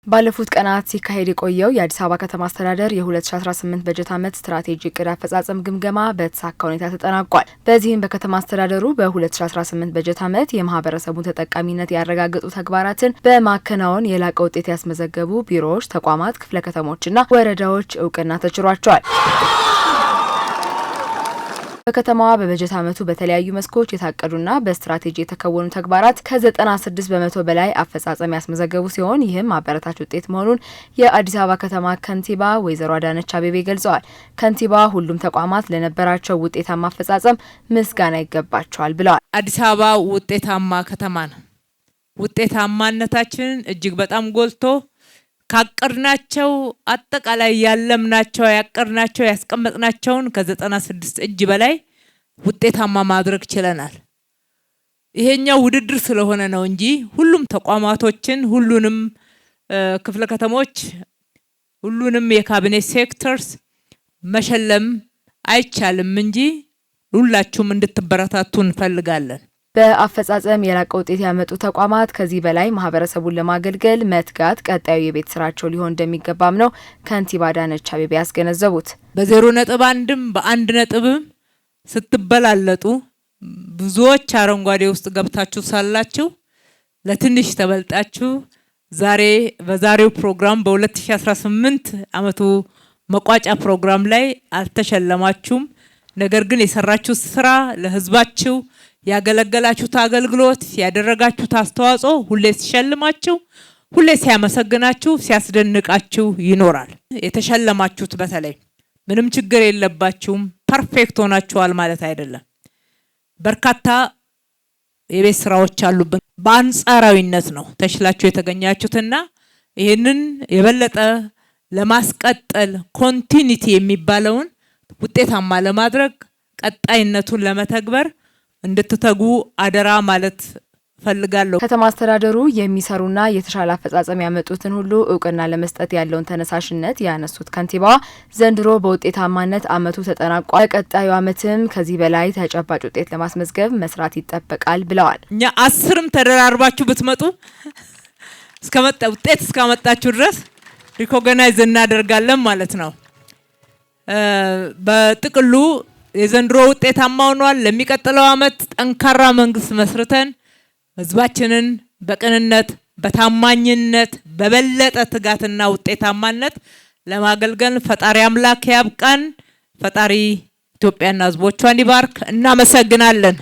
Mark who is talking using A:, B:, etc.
A: ባለፉት ቀናት ሲካሄድ የቆየው የአዲስ አበባ ከተማ አስተዳደር የ2018 በጀት ዓመት ስትራቴጂ እቅድ አፈጻጸም ግምገማ በተሳካ ሁኔታ ተጠናቋል። በዚህም በከተማ አስተዳደሩ በ2018 በጀት ዓመት የማህበረሰቡን ተጠቃሚነት ያረጋገጡ ተግባራትን በማከናወን የላቀ ውጤት ያስመዘገቡ ቢሮዎች፣ ተቋማት፣ ክፍለ ከተሞችና ወረዳዎች እውቅና ተችሯቸዋል። በከተማዋ በበጀት ዓመቱ በተለያዩ መስኮች የታቀዱና በስትራቴጂ የተከወኑ ተግባራት ከ96 በመቶ በላይ አፈጻጸም ያስመዘገቡ ሲሆን ይህም አበረታች ውጤት መሆኑን የአዲስ አበባ ከተማ ከንቲባ ወይዘሮ አዳነች አቤቤ ገልጸዋል። ከንቲባ ሁሉም ተቋማት ለነበራቸው ውጤታማ አፈጻጸም ምስጋና ይገባቸዋል ብለዋል።
B: አዲስ አበባ ውጤታማ ከተማ ነው። ውጤታማነታችንን እጅግ በጣም ጎልቶ ካቀርናቸው አጠቃላይ ያለምናቸው ያቀርናቸው ያስቀመጥናቸውን ከ96 እጅ በላይ ውጤታማ ማድረግ ችለናል። ይሄኛው ውድድር ስለሆነ ነው እንጂ ሁሉም ተቋማቶችን ሁሉንም ክፍለ ከተሞች ሁሉንም የካቢኔት ሴክተርስ መሸለም አይቻልም እንጂ ሁላችሁም እንድትበረታቱ እንፈልጋለን።
A: በአፈጻጸም የላቀ ውጤት ያመጡ ተቋማት ከዚህ በላይ ማህበረሰቡን ለማገልገል መትጋት ቀጣዩ የቤት ስራቸው ሊሆን እንደሚገባም ነው ከንቲባ አዳነች አቤቤ ያስገነዘቡት።
B: በ0.1ም በ1 ስትበላለጡ ብዙዎች አረንጓዴ ውስጥ ገብታችሁ ሳላችሁ ለትንሽ ተበልጣችሁ ዛሬ በዛሬው ፕሮግራም በ2018 ዓመቱ መቋጫ ፕሮግራም ላይ አልተሸለማችሁም። ነገር ግን የሰራችሁት ስራ ለህዝባችሁ ያገለገላችሁት አገልግሎት ያደረጋችሁት አስተዋጽኦ ሁሌ ሲሸልማችሁ ሁሌ ሲያመሰግናችሁ ሲያስደንቃችሁ ይኖራል። የተሸለማችሁት በተለይ ምንም ችግር የለባችሁም ፐርፌክት ሆናችኋል ማለት አይደለም። በርካታ የቤት ስራዎች አሉብን። በአንጻራዊነት ነው ተሽላችሁ የተገኛችሁትና ይሄንን የበለጠ ለማስቀጠል ኮንቲኒቲ የሚባለውን ውጤታማ ለማድረግ ቀጣይነቱን ለመተግበር እንድትተጉ አደራ ማለት ፈልጋለሁ።
A: ከተማ አስተዳደሩ የሚሰሩና የተሻለ አፈጻጸም ያመጡትን ሁሉ እውቅና ለመስጠት ያለውን ተነሳሽነት ያነሱት ከንቲባዋ ዘንድሮ በውጤታማነት ዓመቱ ተጠናቋል። ቀጣዩ ዓመትም ከዚህ በላይ ተጨባጭ ውጤት ለማስመዝገብ መስራት ይጠበቃል ብለዋል።
B: እኛ 10ም ተደራርባችሁ ብትመጡ ውጤት እስካመጣችሁ ድረስ ሪኮግናይዝ እናደርጋለን ማለት ነው። በጥቅሉ የዘንድሮ ውጤታማ ሆኗል። ለሚቀጥለው ዓመት ጠንካራ መንግስት መስርተን ህዝባችንን በቅንነት በታማኝነት በበለጠ ትጋትና ውጤታማነት ለማገልገል ፈጣሪ አምላክ ያብቃን። ፈጣሪ ኢትዮጵያና ህዝቦቿን ይባርክ። እናመሰግናለን።